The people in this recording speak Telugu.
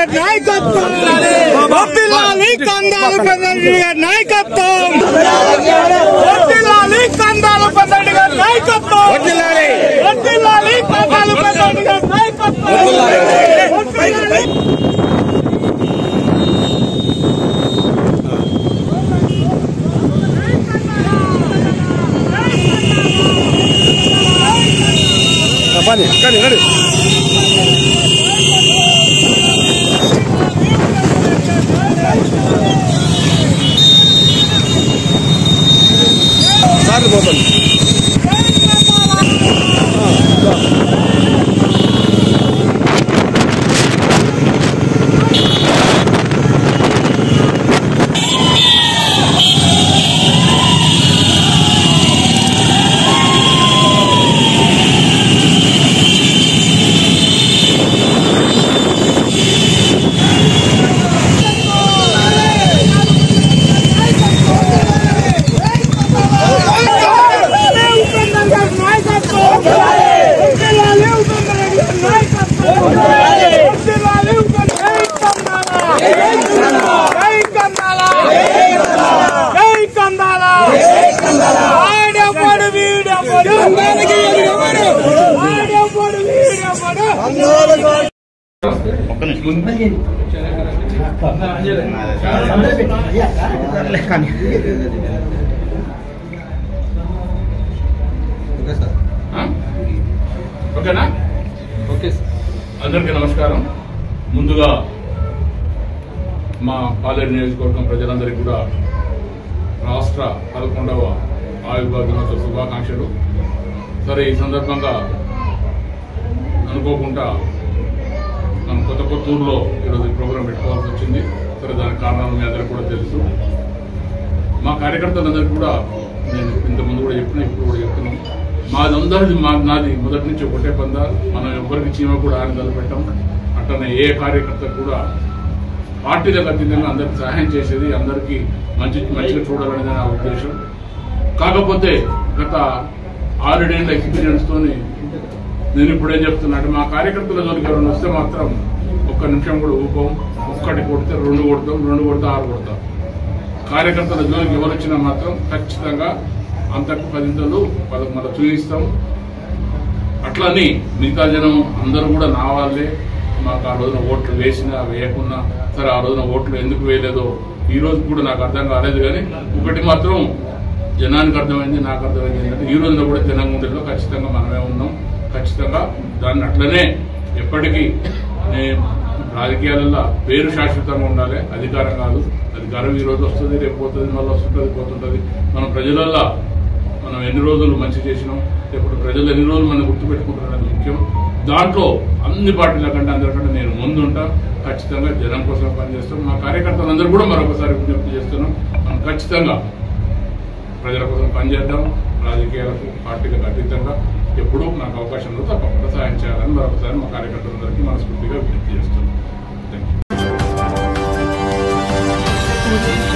గారి నాయకత్వం, వర్ధిల్లాలి కందాల పెద్దారెడ్డి గారి నాయకత్వం, వర్ధిల్లాలి కందాల పెద్దారెడ్డి గారి నాయకత్వం, వర్ధిల్లాలి కందాల పెద్దారెడ్డి గారి నాయకత్వం. సార్ పోతుంది ఓకేనా? ఓకే. అందరికీ నమస్కారం. ముందుగా మా పాలేరు నియోజకవర్గం ప్రజలందరికీ కూడా రాష్ట్ర 11వ ఆవిర్భావ దినోత్సవ శుభాకాంక్షలు. సరే, ఈ సందర్భంగా అనుకోకుండా మనం కొత్త కొత్తూరులో ఈరోజు ప్రోగ్రాం పెట్టుకోవాల్సి వచ్చింది. సరే, దానికి కారణాలు మీ అందరికీ కూడా తెలుసు. మా కార్యకర్తలందరికీ కూడా నేను ఇంతకుముందు కూడా చెప్పిన, ఇప్పుడు కూడా చెప్తున్నాం, నాది మొదటి నుంచి ఒకటే పందా. మనం ఎవరికి చీమ కూడా ఆనందాలు పెట్టాం. అట్లనే ఏ కార్యకర్త కూడా పార్టీలకు అతీతంగా అందరికి సహాయం చేసేది, అందరికీ మంచిగా చూడాలనేది నా ఉద్దేశం. కాకపోతే గత 6 ఏళ్ల ఎక్స్పీరియన్స్ తోని నేను ఇప్పుడు ఏం చెప్తున్నా అంటే, మా కార్యకర్తల జోలికి ఎవరైనా వస్తే మాత్రం ఒక్క నిమిషం కూడా ఊపం. ఒక్కటి కొడితే 2 కొడతాం, 2 కొడితే 6 కొడతాం. కార్యకర్తల జోలికి ఎవరు వచ్చినా మాత్రం ఖచ్చితంగా అంతకు 10 మళ్ళీ చూపిస్తాం. అట్లని మిగతా జనం అందరూ కూడా నా వాళ్ళే. మాకు ఆ రోజున ఓట్లు వేసినా వేయకున్నా సరే, ఆ రోజున ఓట్లు ఎందుకు వేయలేదో ఈ రోజు కూడా నాకు అర్థం కాలేదు. కానీ ఒకటి మాత్రం జనానికి అర్థమైంది, నాకు అర్థమైంది ఏంటంటే, ఈ రోజున కూడా తెలంగాణలో ఖచ్చితంగా మనమే ఉన్నాం. ఖచ్చితంగా దాన్ని అట్లనే ఎప్పటికీ రాజకీయాలలో పేరు శాశ్వతంగా ఉండాలి, అధికారం కాదు. అధికారం ఈ రోజు వస్తుంది, రేపు పోతుంది, మళ్ళీ వస్తుంటుంది, పోతుంటుంది. మనం ప్రజలల్లో మనం ఎన్ని రోజులు మంచి చేసినాం, లేకపోతే ప్రజలు ఎన్ని రోజులు మనం గుర్తుపెట్టుకుంటున్నది ముఖ్యం. దాంట్లో అన్ని పార్టీల కంటే అందరికంటే నేను ముందుంటా. ఖచ్చితంగా జనం కోసం పనిచేస్తాం. మా కార్యకర్తలందరూ కూడా మరొకసారి విజ్ఞప్తి చేస్తున్నాం, మనం ఖచ్చితంగా ప్రజల కోసం పనిచేద్దాం. రాజకీయాలకు పార్టీలకు అతీతంగా ఎప్పుడూ నాకు అవకాశంలో తప్పకుండా సహాయం చేయాలని మరొకసారి మా కార్యకర్తలందరికీ మనస్ఫూర్తిగా విజ్ఞప్తి చేస్తున్నాం. Thank you.